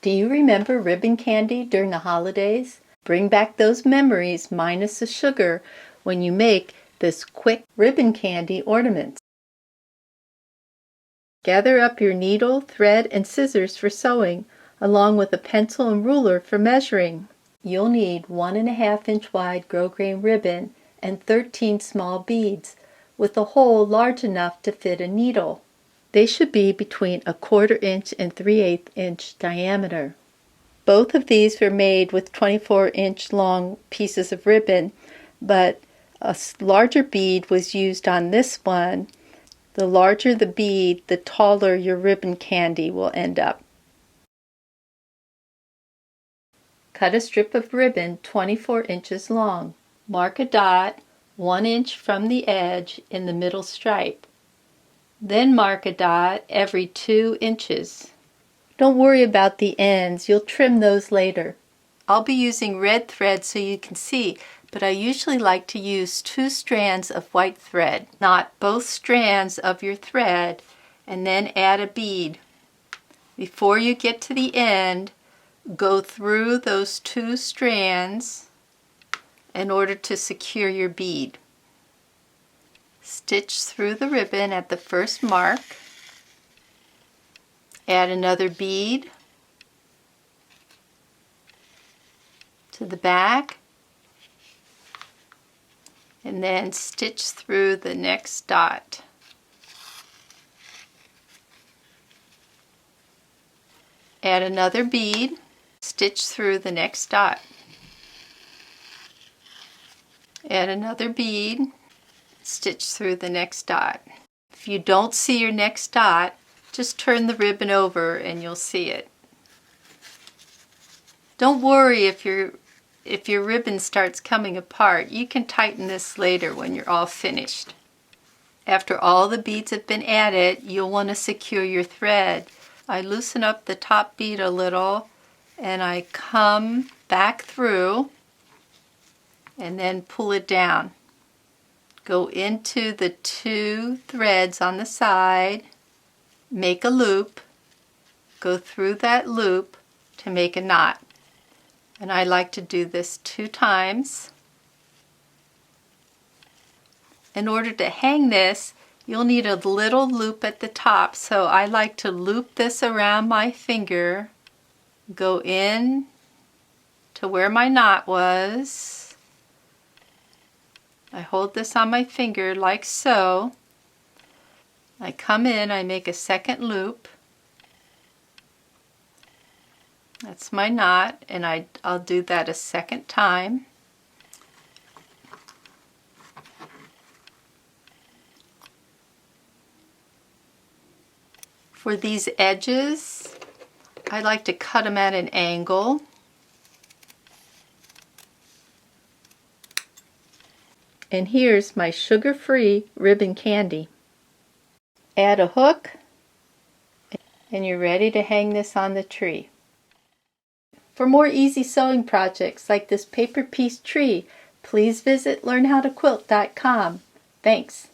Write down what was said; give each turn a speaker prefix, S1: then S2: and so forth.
S1: Do you remember ribbon candy during the holidays? Bring back those memories minus the sugar when you make this quick ribbon candy ornaments. Gather up your needle, thread, and scissors for sewing, along with a pencil and ruler for measuring. You'll need 1.5-inch wide grosgrain ribbon and 13 small beads, with a hole large enough to fit a needle. They should be between 1/4 inch and 3/8 inch diameter. Both of these were made with 24-inch long pieces of ribbon, but a larger bead was used on this one. The larger the bead, the taller your ribbon candy will end up. Cut a strip of ribbon 24 inches long. Mark a dot 1 inch from the edge in the middle stripe. Then mark a dot every 2 inches. Don't worry about the ends, you'll trim those later. I'll be using red thread so you can see, but I usually like to use 2 strands of white thread. Knot both strands of your thread and then add a bead. Before you get to the end, go through those 2 strands in order to secure your bead. Stitch through the ribbon at the first mark. Add another bead to the back and then stitch through the next dot. Add another bead, stitch through the next dot. Add another bead, stitch through the next dot. If you don't see your next dot, just turn the ribbon over and you'll see it. Don't worry if your ribbon starts coming apart. You can tighten this later when you're all finished. After all the beads have been added, you'll want to secure your thread. I loosen up the top bead a little and I come back through and then pull it down. Go into the 2 threads on the side, make a loop, go through that loop to make a knot. And I like to do this 2 times. In order to hang this, you'll need a little loop at the top, so I like to loop this around my finger, go in to where my knot was. I hold this on my finger like so. I come in, I make a second loop. That's my knot, and I'll do that a second time. For these edges, I like to cut them at an angle. And here's my sugar-free ribbon candy. Add a hook, and you're ready to hang this on the tree. For more easy sewing projects like this paper piece tree, please visit learnhowtoquilt.com. Thanks.